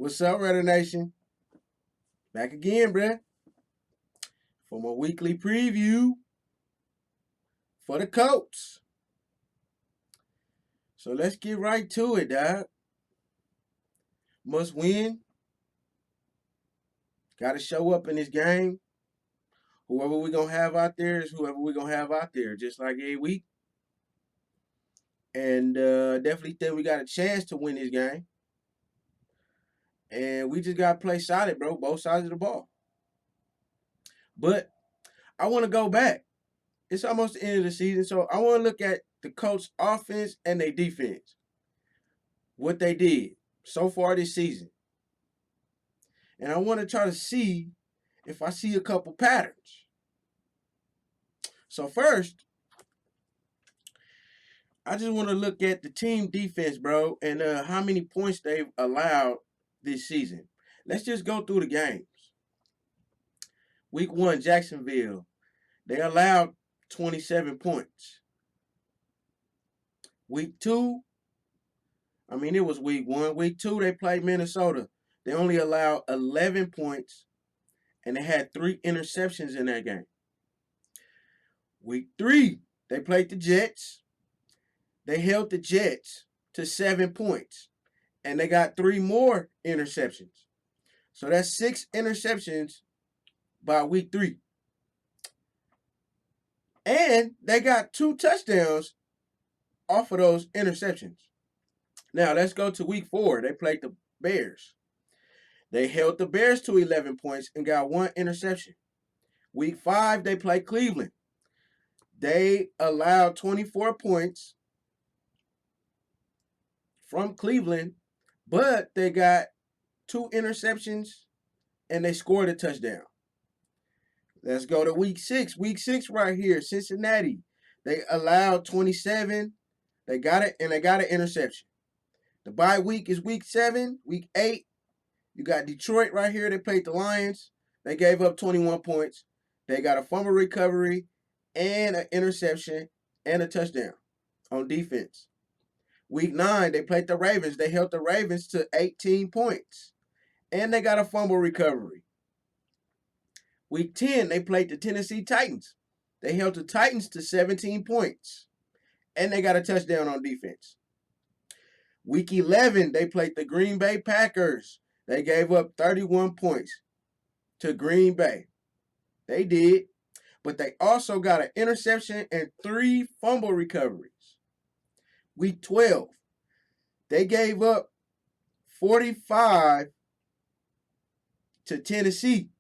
What's up, Raider Nation? Back again, bruh, for my weekly preview for the Colts. So let's get right to it, dog. Must win. Got to show up in this game. Whoever we going to have out there is whoever we going to have out there, just like every week. And definitely think we got a chance to win this game. And we just got to play solid, bro, both sides of the ball. But I want to go back. It's almost the end of the season, so I want to look at the Colts' offense and their defense. What they did so far this season. And I want to try to see if I see a couple patterns. So first, I just want to look at the team defense, bro, and how many points they've allowed this season. Let's just go through the games. Week 1, Jacksonville. They allowed 27 points. Week 2, it was week 1. Week 2, they played Minnesota. They only allowed 11 points, and they had 3 interceptions in that game. Week 3, they played the Jets. They held the Jets to 7 points, and they got 3 more interceptions. So that's 6 interceptions by week 3. And they got 2 touchdowns off of those interceptions. Now, let's go to week 4. They played the Bears. They held the Bears to 11 points and got 1 interception. Week 5, they played Cleveland. They allowed 24 points from Cleveland, but they got 2 interceptions and they scored a touchdown. Let's go to week 6. Week 6 right here, Cincinnati. They allowed 27. They got it, and they got an interception. The bye week is week 7. Week 8, you got Detroit right here. They played the Lions. They gave up 21 points. They got a fumble recovery and an interception and a touchdown on defense. Week 9, they played the Ravens. They held the Ravens to 18 points. And they got a fumble recovery. Week 10, they played the Tennessee Titans. They held the Titans to 17 points. And they got a touchdown on defense. Week 11, they played the Green Bay Packers. They gave up 31 points to Green Bay. They did. But they also got an interception and 3 fumble recoveries. Week 12, they gave up 45 to Tennessee.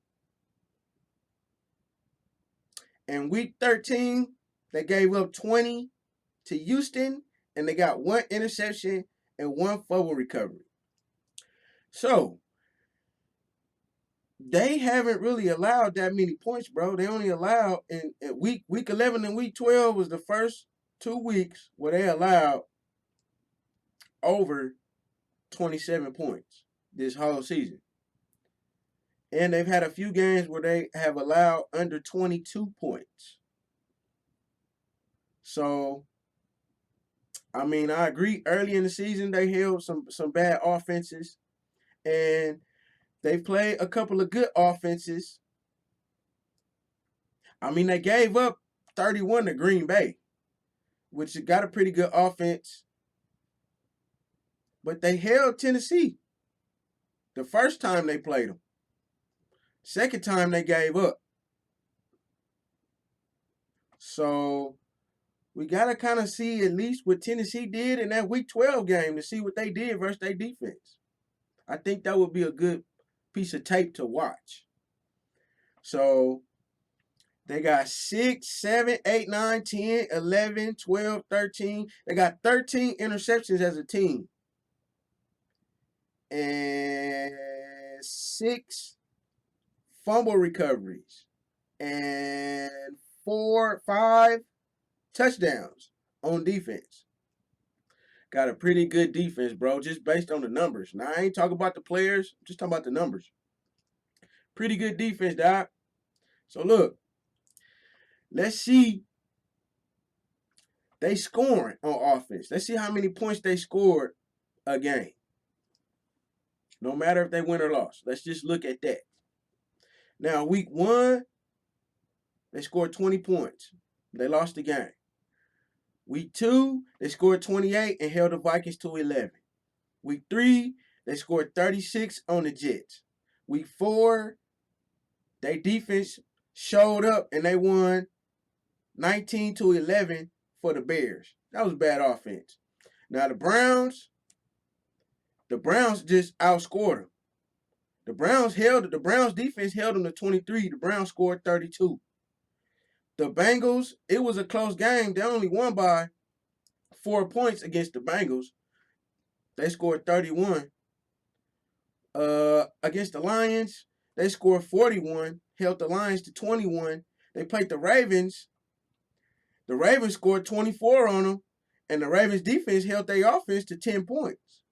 And week 13, they gave up 20 to Houston, and they got 1 interception and 1 fumble recovery. So, they haven't really allowed that many points, bro. They only allowed in week 11 and week 12 was the first 2 weeks where they allowed over 27 points this whole season. And they've had a few games where they have allowed under 22 points. So, I agree. Early in the season, they held some bad offenses. And they've played a couple of good offenses. They gave up 31 to Green Bay, which got a pretty good offense. But they held Tennessee the first time they played them. Second time they gave up. So we got to kind of see at least what Tennessee did in that week 12 game to see what they did versus their defense. I think that would be a good piece of tape to watch. So they got 6, 7, 8, 9, 10, 11, 12, 13. They got 13 interceptions as a team. And 6 fumble recoveries. And 5 touchdowns on defense. Got a pretty good defense, bro, just based on the numbers. Now, I ain't talking about the players. I'm just talking about the numbers. Pretty good defense, Doc. So, look. Let's see. They scoring on offense. Let's see how many points they scored a game. No matter if they win or lost. Let's just look at that. Now, week 1, they scored 20 points. They lost the game. Week 2, they scored 28 and held the Vikings to 11. Week 3, they scored 36 on the Jets. Week 4, their defense showed up and they won 19-11 for the Bears. That was bad offense. Now the Browns just outscored them. The Browns defense held them to 23. The Browns scored 32. The Bengals, it was a close game. They only won by 4 points against the Bengals. They scored 31. Against the Lions, they scored 41, held the Lions to 21. They played the Ravens. The Ravens scored 24 on them, and the Ravens defense held their offense to 10 points.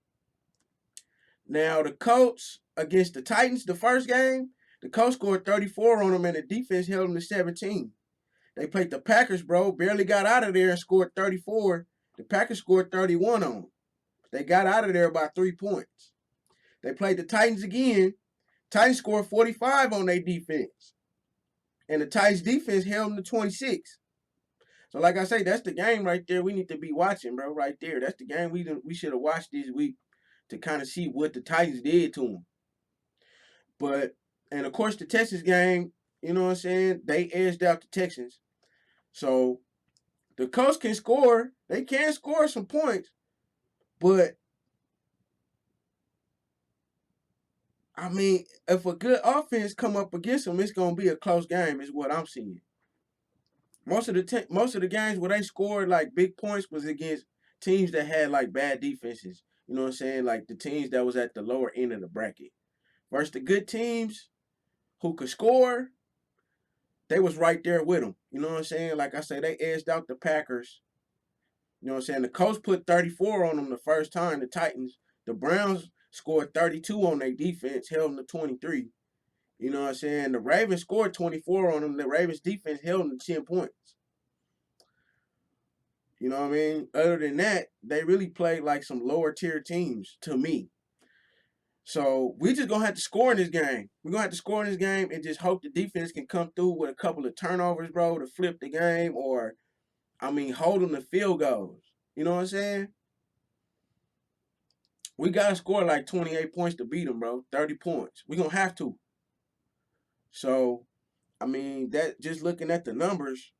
Now, the Colts against the Titans, the first game, the Colts scored 34 on them, and the defense held them to 17. They played the Packers, bro, barely got out of there and scored 34. The Packers scored 31 on them. They got out of there by 3 points. They played the Titans again. Titans scored 45 on their defense. And the Titans defense held them to 26. So like I say, that's the game right there we need to be watching, bro, right there. That's the game we should have watched this week to kind of see what the Titans did to them. But, and of course, the Texans game, you know what I'm saying, they edged out the Texans. So the Colts can score. They can score some points. But, I mean, if a good offense come up against them, it's going to be a close game is what I'm seeing. Most of the games where they scored, like, big points was against teams that had, like, bad defenses. You know what I'm saying? Like, the teams that was at the lower end of the bracket. Versus the good teams who could score, they was right there with them. You know what I'm saying? Like I say, they edged out the Packers. You know what I'm saying? The Colts put 34 on them the first time, the Titans. The Browns scored 32 on their defense, held them to 23. You know what I'm saying? The Ravens scored 24 on them. The Ravens defense held them to 10 points. You know what I mean? Other than that, they really played like some lower tier teams to me. So we just going to have to score in this game. We're going to have to score in this game and just hope the defense can come through with a couple of turnovers, bro, to flip the game or, I mean, hold them to field goals. You know what I'm saying? We got to score like 28 points to beat them, bro. 30 points. We're going to have to. So, I mean, that just looking at the numbers,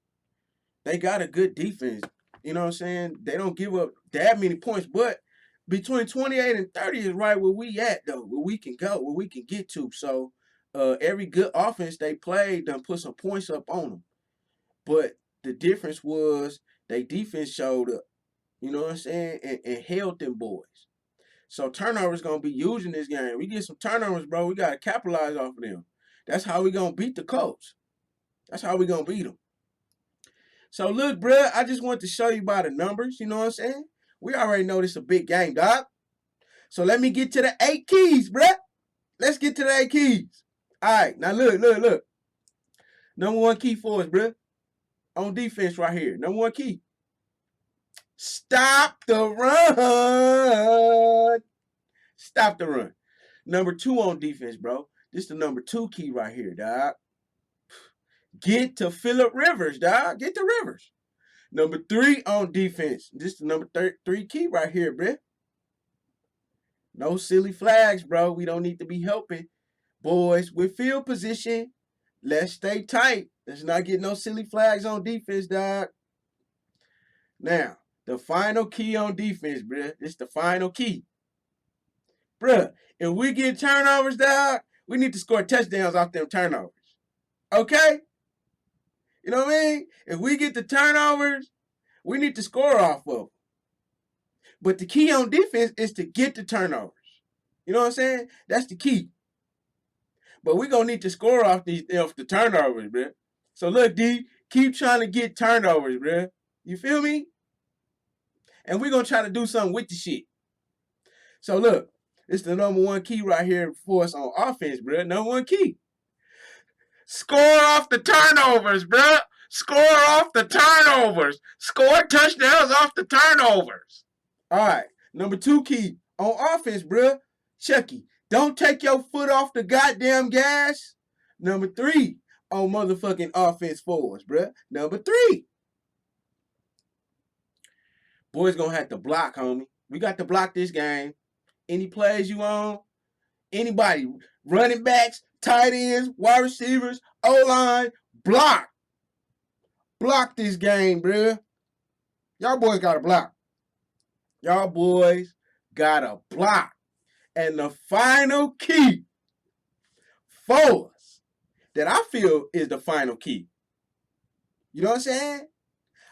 they got a good defense. You know what I'm saying? They don't give up that many points, but between 28 and 30 is right where we at, though, where we can go, where we can get to. So, every good offense they played done put some points up on them. But the difference was they defense showed up, you know what I'm saying, and held them boys. So, turnovers going to be huge in this game. We get some turnovers, bro. We got to capitalize off of them. That's how we going to beat the Colts. That's how we going to beat them. So, look, bro, I just want to show you by the numbers, you know what I'm saying? We already know this is a big game, dog. So, let me get to the 8 keys, bro. Let's get to the 8 keys. All right, now look. Number 1 key for us, bro. On defense right here. Number 1 key. Stop the run. Stop the run. Number 2 on defense, bro. This is the number 2 key right here, dog. Get to Phillip Rivers, dog. Get to Rivers. Number 3 on defense. This is the number 3 key right here, bro. No silly flags, bro. We don't need to be helping. Boys, with field position, let's stay tight. Let's not get no silly flags on defense, dog. Now, the final key on defense, bruh. It's the final key. Bruh, if we get turnovers, dog, we need to score touchdowns off them turnovers. Okay? You know what I mean? If we get the turnovers, we need to score off of them. But the key on defense is to get the turnovers. You know what I'm saying? That's the key. But we're going to need to score off the turnovers, bruh. So look, D, keep trying to get turnovers, bruh. You feel me? And we're going to try to do something with the shit. So look, it's the number 1 key right here for us on offense, bruh. Number 1 key. Score off the turnovers, bruh. Score off the turnovers. Score touchdowns off the turnovers. All right. Number 2 key on offense, bruh. Chucky, Don't take your foot off the goddamn gas. Number 3 on motherfucking offense for us, bruh. Number 3. Boys gonna have to block, homie. We got to block this game. Any plays you on, anybody, running backs, tight ends, wide receivers, O-line, block. Block this game, bruh. Y'all boys gotta block. Y'all boys gotta block. And the final key for us that I feel is the final key. You know what I'm saying?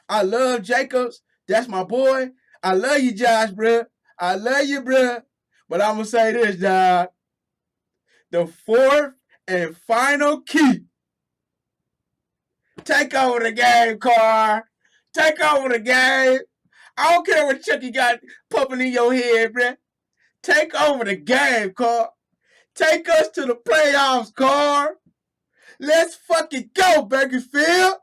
I love Jacobs. That's my boy. I love you, Josh, bruh. I love you, bruh. But I'm going to say this, dog. The fourth and final key. Take over the game, Carr. Take over the game. I don't care what Chucky got pumping in your head, bruh. Take over the game, Carr. Take us to the playoffs, Carr. Let's fucking go, Bakersfield.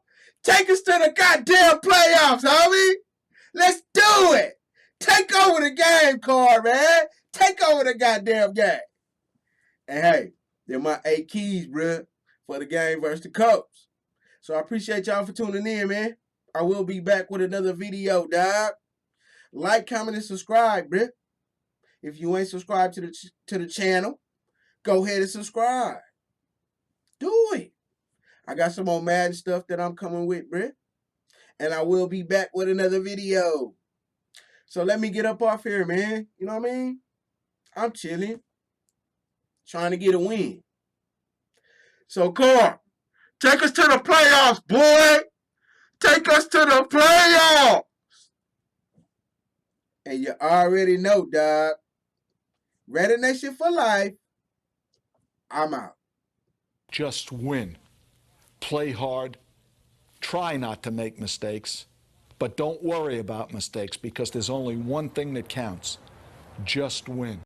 Take us to the goddamn playoffs, homie. Let's do it. Take over the game, Carr, man. Take over the goddamn game. And hey, they're my 8 keys, bruh, for the game versus the Colts. So I appreciate y'all for tuning in, man. I will be back with another video, dog. Like, comment, and subscribe, bruh. If you ain't subscribed to the channel, go ahead and subscribe. Do it. I got some more Madden stuff that I'm coming with, bruh. And I will be back with another video. So let me get up off here, man. You know what I mean? I'm chilling. Trying to get a win. So, Carr, take us to the playoffs, boy. Take us to the playoffs. And you already know, dog. Raider Nation for life. I'm out. Just win. Play hard. Try not to make mistakes. But don't worry about mistakes because there's only one thing that counts. Just win.